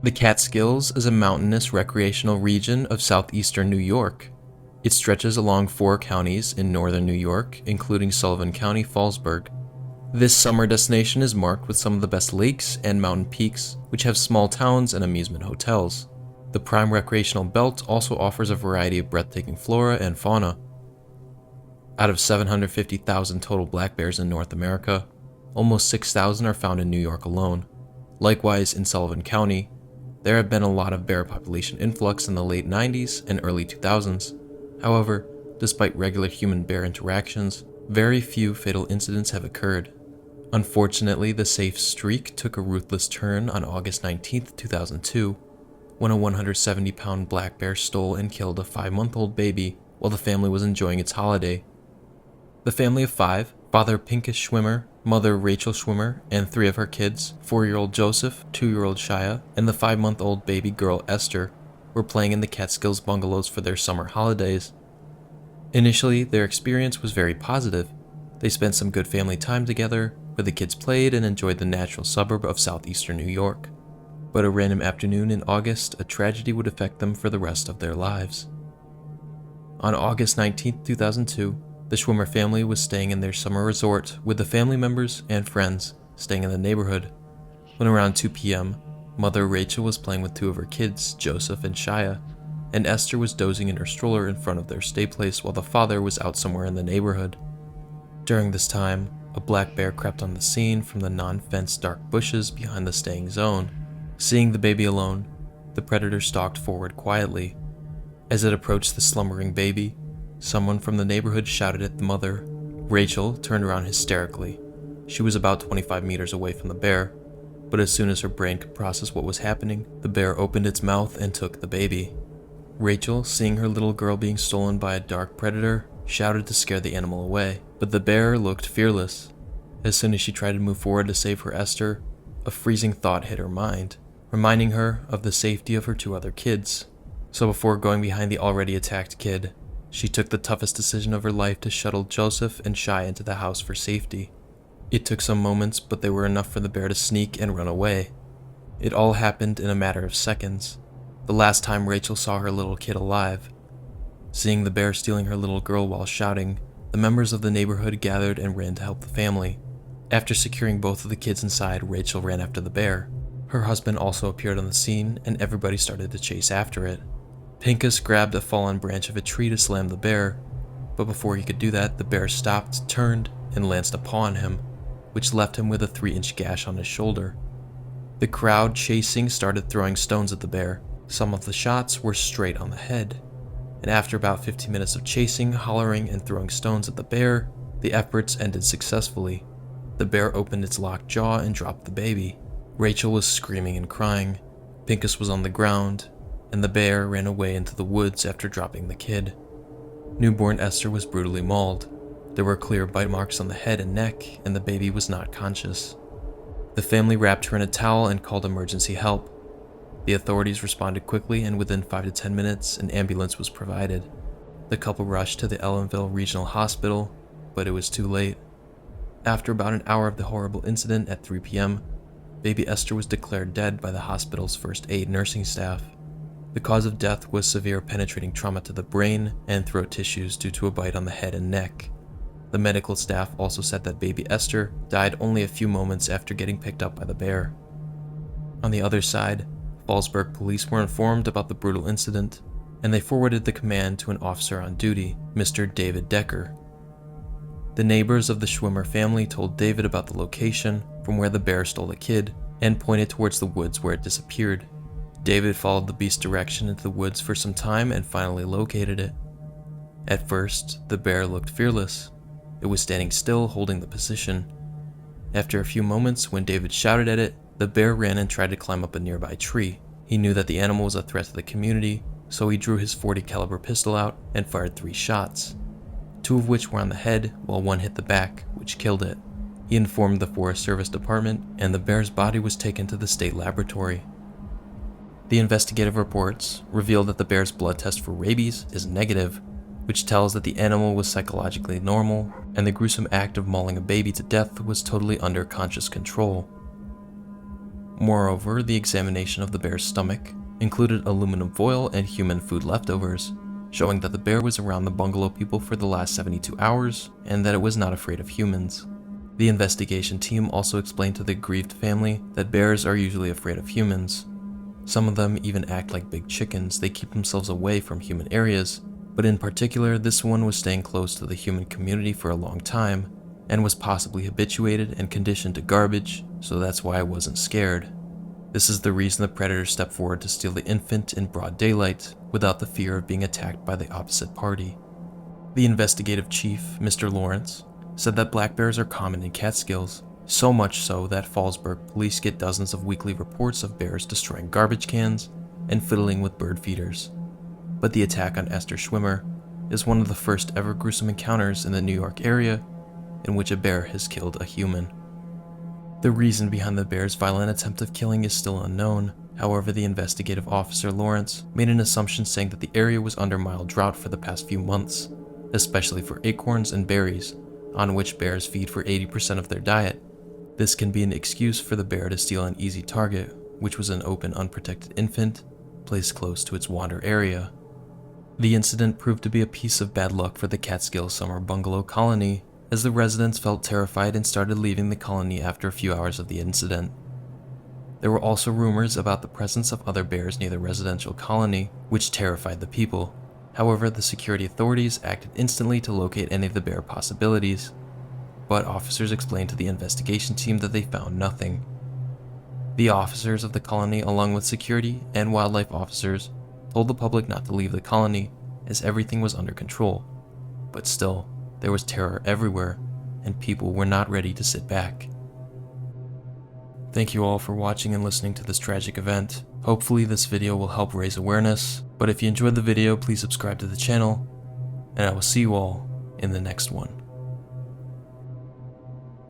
The Catskills is a mountainous recreational region of southeastern New York. It stretches along 4 counties in northern New York, including Sullivan County, Fallsburg. This summer destination is marked with some of the best lakes and mountain peaks, which have small towns and amusement hotels. The prime recreational belt also offers a variety of breathtaking flora and fauna. Out of 750,000 total black bears in North America, almost 6,000 are found in New York alone. Likewise, in Sullivan County, there have been a lot of bear population influx in the late 90s and early 2000s. However, despite regular human-bear interactions, very few fatal incidents have occurred. Unfortunately, the safe streak took a ruthless turn on August 19, 2002, when a 170-pound black bear stole and killed a 5-month-old baby while the family was enjoying its holiday. The family of 5, father Pincus Schwimmer, mother Rachel Schwimmer, and 3 of her kids, 4-year-old Joseph, 2-year-old Shia, and the 5-month-old baby girl Esther, were playing in the Catskills bungalows for their summer holidays. Initially, their experience was very positive. They spent some good family time together, where the kids played and enjoyed the natural suburb of southeastern New York. But a random afternoon in August, a tragedy would affect them for the rest of their lives. On August 19, 2002, the Schwimmer family was staying in their summer resort with the family members and friends staying in the neighborhood. When around 2 p.m., mother Rachel was playing with 2 of her kids, Joseph and Shia, and Esther was dozing in her stroller in front of their stay place while the father was out somewhere in the neighborhood. During this time, a black bear crept on the scene from the non-fenced dark bushes behind the staying zone. Seeing the baby alone, the predator stalked forward quietly. As it approached the slumbering baby, someone from the neighborhood shouted at the mother. Rachel turned around hysterically. She was about 25 meters away from the bear, but as soon as her brain could process what was happening, the bear opened its mouth and took the baby. Rachel, seeing her little girl being stolen by a dark predator, shouted to scare the animal away, but the bear looked fearless. As soon as she tried to move forward to save her Esther, a freezing thought hit her mind, reminding her of the safety of her 2 other kids. So before going behind the already attacked kid, she took the toughest decision of her life to shuttle Joseph and Shai into the house for safety. It took some moments, but they were enough for the bear to sneak and run away. It all happened in a matter of seconds, the last time Rachel saw her little kid alive. Seeing the bear stealing her little girl while shouting, the members of the neighborhood gathered and ran to help the family. After securing both of the kids inside, Rachel ran after the bear. Her husband also appeared on the scene, and everybody started to chase after it. Pincus grabbed a fallen branch of a tree to slam the bear, but before he could do that, the bear stopped, turned, and lanced a paw on him, which left him with a 3-inch gash on his shoulder. The crowd chasing started throwing stones at the bear. Some of the shots were straight on the head, and after about 15 minutes of chasing, hollering, and throwing stones at the bear, the efforts ended successfully. The bear opened its locked jaw and dropped the baby. Rachel was screaming and crying. Pincus was on the ground, and the bear ran away into the woods after dropping the kid. Newborn Esther was brutally mauled. There were clear bite marks on the head and neck, and the baby was not conscious. The family wrapped her in a towel and called emergency help. The authorities responded quickly, and within 5 to 10 minutes, an ambulance was provided. The couple rushed to the Ellenville Regional Hospital, but it was too late. After about an hour of the horrible incident at 3 p.m., baby Esther was declared dead by the hospital's first aid nursing staff. The cause of death was severe penetrating trauma to the brain and throat tissues due to a bite on the head and neck. The medical staff also said that baby Esther died only a few moments after getting picked up by the bear. On the other side, Fallsburg police were informed about the brutal incident, and they forwarded the command to an officer on duty, Mr. David Decker. The neighbors of the Schwimmer family told David about the location from where the bear stole the kid and pointed towards the woods where it disappeared. David followed the beast's direction into the woods for some time and finally located it. At first, the bear looked fearless. It was standing still, holding the position. After a few moments, when David shouted at it, the bear ran and tried to climb up a nearby tree. He knew that the animal was a threat to the community, so he drew his .40 caliber pistol out and fired 3 shots, 2 of which were on the head, while 1 hit the back, which killed it. He informed the Forest Service Department, and the bear's body was taken to the state laboratory. The investigative reports revealed that the bear's blood test for rabies is negative, which tells that the animal was psychologically normal, and the gruesome act of mauling a baby to death was totally under conscious control. Moreover, the examination of the bear's stomach included aluminum foil and human food leftovers, showing that the bear was around the bungalow people for the last 72 hours and that it was not afraid of humans. The investigation team also explained to the aggrieved family that bears are usually afraid of humans. Some of them even act like big chickens. They keep themselves away from human areas, but in particular, this one was staying close to the human community for a long time and was possibly habituated and conditioned to garbage, so that's why I wasn't scared. This is the reason the predator stepped forward to steal the infant in broad daylight without the fear of being attacked by the opposite party. The investigative chief, Mr. Lawrence, said that black bears are common in Catskills, so much so that Fallsburg police get dozens of weekly reports of bears destroying garbage cans and fiddling with bird feeders. But the attack on Esther Schwimmer is one of the first ever gruesome encounters in the New York area in which a bear has killed a human. The reason behind the bear's violent attempt of killing is still unknown. However, the investigative officer Lawrence made an assumption saying that the area was under mild drought for the past few months, especially for acorns and berries, on which bears feed for 80% of their diet. This can be an excuse for the bear to steal an easy target, which was an open, unprotected infant placed close to its wander area. The incident proved to be a piece of bad luck for the Catskill Summer Bungalow colony, as the residents felt terrified and started leaving the colony after a few hours of the incident. There were also rumors about the presence of other bears near the residential colony, which terrified the people. However, the security authorities acted instantly to locate any of the bear possibilities, but officers explained to the investigation team that they found nothing. The officers of the colony, along with security and wildlife officers, told the public not to leave the colony as everything was under control, but still, there was terror everywhere, and people were not ready to sit back. Thank you all for watching and listening to this tragic event. Hopefully this video will help raise awareness, but if you enjoyed the video, please subscribe to the channel, and I will see you all in the next one.